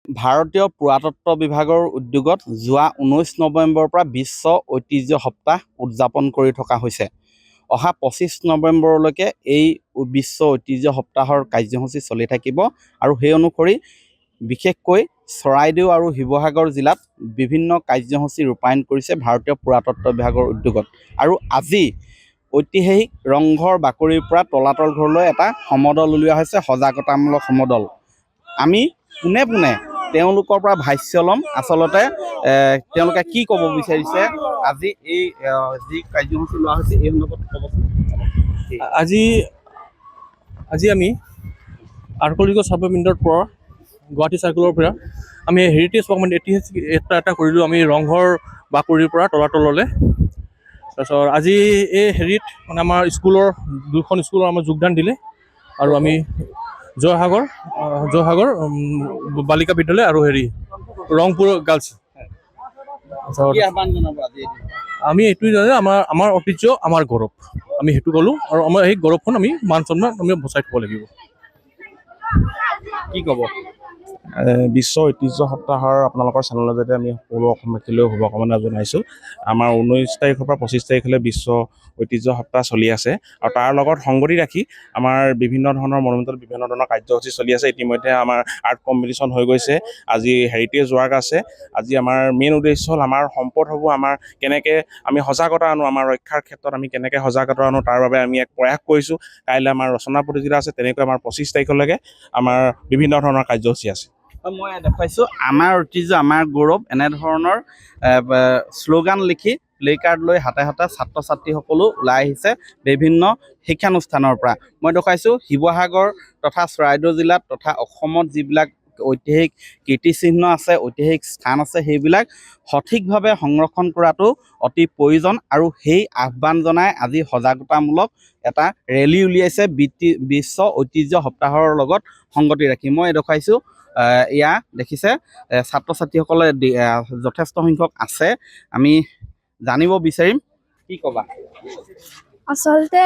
ভাৰতীয় পুৰাতত্ব বিভাগৰ উদ্যোগত যোৱা 19 নৱেম্বৰৰ পৰা বিশ্ব ঐতিহ্য সপ্তাহ উদযাপন কৰি থকা হৈছে। অহা 25 নৱেম্বৰলৈকে এই বিশ্ব ঐতিহ্য সপ্তাহৰ কাৰ্যসূচী চলি থাকিব আৰু সেই অনুসৰি বিশেষকৈ চৰাইদেউ আৰু শিৱসাগৰ জিলাত বিভিন্ন কাৰ্যসূচী ৰূপায়ণ কৰিছে ভাৰতীয় পুৰাতত্ব বিভাগৰ উদ্যোগত। আৰু আজি ঐতিহাসিক ৰংঘৰ বাকৰিৰ পৰা তলাতল ঘৰলৈ এটা সমদল উলিওৱা হৈছে, সজাগতামূলক সমদল। আমি পোনে পোনে তেওঁলোকৰ পৰা ভাষ্য ল'ম। আচলতে তেওঁলোকে কি ক'ব বিচাৰিছে আজি এই যি কাৰ্যসূচী লোৱা হৈছে এই সন্দৰ্ভত ক'বচোন। আজি আমি আৰ্কলজিকেল চাৰ্ভে মিনিটৰ পৰা গুৱাহাটী চাৰ্কুলৰ পৰা আমি হেৰিটেজ ৱাক মানে ঐতিহাসিক এটা কৰিলোঁ আমি ৰংঘৰ বাকৰিৰ পৰা তলাতললৈ। তাৰপিছত আজি এই হেৰিত মানে আমাৰ স্কুলৰ দুখন স্কুলৰ আমাৰ যোগদান দিলে আৰু আমি জয়সাগৰ বালিকা বিদ্যালয় আৰু ৰংপুৰ গাৰ্লছ। আমি এইটোৱে জানো আমাৰ ঐতিহ্য আমাৰ গৌৰৱ, আমি সেইটো ক'লোঁ আৰু আমাৰ সেই গৌৰৱখন আমি মান সন্মান আমি বচাই থ'ব লাগিব। কি ক'ব? বিশ্ব ঐতিহ্য সপ্তাহৰ আপোনালোকৰ চেনেলৰ জৰিয়তে আমি সকলো অসমবাসীলৈ শুভকামনা জনাইছোঁ। আমাৰ 19 তাৰিখৰ পৰা 25 তাৰিখলৈ বিশ্ব ঐতিহ্য সপ্তাহ চলি আছে আৰু তাৰ লগত সংগতি ৰাখি আমাৰ বিভিন্ন ধৰণৰ মনুমেণ্টেল বিভিন্ন ধৰণৰ কাৰ্যসূচী চলি আছে। ইতিমধ্যে আমাৰ আৰ্ট কম্পিটিশ্যন হৈ গৈছে, আজি হেৰিটেজ ৱাক আছে। আজি আমাৰ মেইন উদ্দেশ্য হ'ল আমাৰ সম্পদ হ'ব, আমাৰ কেনেকৈ আমি সজাগতা আনো, আমাৰ ৰক্ষাৰ ক্ষেত্ৰত আমি কেনেকৈ সজাগতা আনো তাৰ বাবে আমি এক প্ৰয়াস কৰিছোঁ। কাইলৈ আমাৰ ৰচনা প্ৰতিযোগিতা আছে, তেনেকৈ আমাৰ 25 তাৰিখলৈকে আমাৰ বিভিন্ন ধৰণৰ কাৰ্যসূচী আছে। মই দেখুৱাইছোঁ আমাৰ ঐতিহ্য আমাৰ গৌৰৱ, এনেধৰণৰ শ্লোগান লিখি প্লে কাৰ্ড লৈ হাতে হাতে ছাত্ৰ ছাত্ৰীসকলো ওলাই আহিছে বিভিন্ন শিক্ষানুষ্ঠানৰ পৰা। মই দেখুৱাইছোঁ শিৱসাগৰ তথা চৰাইদেউ জিলাত তথা অসমত যিবিলাক ঐতিহাসিক কীৰ্তিচিহ্ন আছে, ঐতিহাসিক স্থান আছে, সেইবিলাক সঠিকভাৱে সংৰক্ষণ কৰাটো অতি প্ৰয়োজন। আৰু সেই আহ্বান জনাই আজি সজাগতামূলক এটা ৰেলী উলিয়াইছে বিশ্ব ঐতিহ্য সপ্তাহৰ লগত সংগতি ৰাখি। মই দেখুৱাইছোঁ এয়া দেখিছে ছাত্ৰ ছাত্ৰীসকলে যথেষ্ট সংখ্যক আছে। আমি জানিব বিচাৰিম, কি ক'বা? আচলতে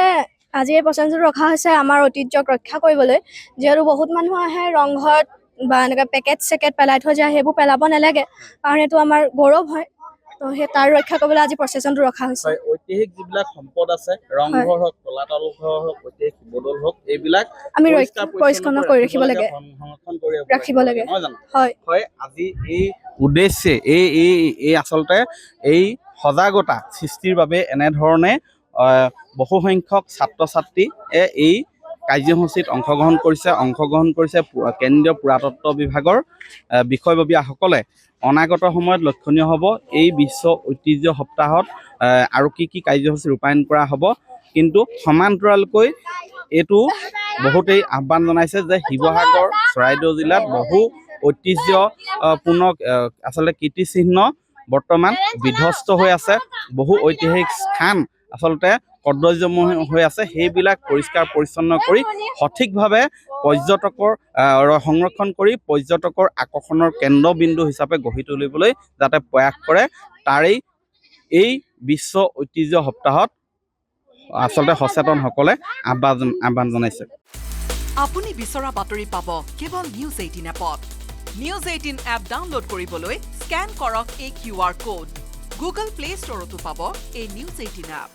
আজি এই প্ৰচেষ্টাটো ৰখা হৈছে আমাৰ ঐতিহ্যক ৰক্ষা কৰিবলৈ। যিহেতু বহুত মানুহ আহে ৰংঘৰত বা এনেকৈ পেকেট পেলাই থৈ যায়, সেইবোৰ পেলাব নালাগে কাৰণ এইটো আমাৰ গৌৰৱ হয়। তো সেই তাৰ ৰক্ষা কৰিবলৈ আজি প্ৰচেষ্টাটো ৰখা হৈছে। ঐতিহাসিক যিবিলাক সম্পদ আছে, ৰংঘৰ হওক, তলাতল ঘৰ হওক, ঐতিহাসিক শিৱদৌল হওক, এইবিলাক আমি পৰিষ্কাৰ কৰি ৰাখিব লাগে, সংৰক্ষণ কৰি ৰাখিব লাগে, নহয় জানো? হয়। আজি এই উদ্দেশ্যে এই আচলতে এই সজাগতা সৃষ্টিৰ বাবে এনেধৰণে বহু সংখ্যক ছাত্ৰ ছাত্ৰীয়ে এই কাৰ্যসূচীত অংশগ্ৰহণ কৰিছে কেন্দ্ৰীয় পুৰাতত্ব বিভাগৰ বিষয়ববীয়াসকলে। অনাগত সময়ত লক্ষণীয় হ'ব এই বিশ্ব ঐতিহ্য সপ্তাহত আৰু কি কাৰ্যসূচী ৰূপায়ণ কৰা হ'ব। কিন্তু সমান্তৰালকৈ এইটো বহুতেই আহ্বান জনাইছে যে শিৱসাগৰ চৰাইদেউ জিলাত বহু ঐতিহ্যপূৰ্ণ আচলতে কীৰ্তিচিহ্ন বৰ্তমান বিধ্বস্ত হৈ আছে, বহু ঐতিহাসিক স্থান আচলতে কদৰ্যময় হৈ আছে। সেইবিলাক পৰিষ্কাৰ পৰিচ্ছন্ন কৰি সঠিকভাৱে পৰ্যটকৰ সংৰক্ষণ কৰি পৰ্যটকৰ আকৰ্ষণৰ কেন্দ্ৰবিন্দু হিচাপে গঢ়ি তুলিবলৈ যাতে প্ৰয়াস কৰে, তাৰেই এই বিশ্ব ঐতিহ্য সপ্তাহত আচলতে সচেতনসকলে আহ্বান জনাইছে। আপুনি বিচৰা বাতৰি পাব কেৱল নিউজ 18 এপত। নিউজ 18 এপ ডাউনলোড কৰিবলৈ স্কেন কৰক এই QR কোড। গুগল প্লে ষ্টৰতো পাব এই নিউজ 18 এপ।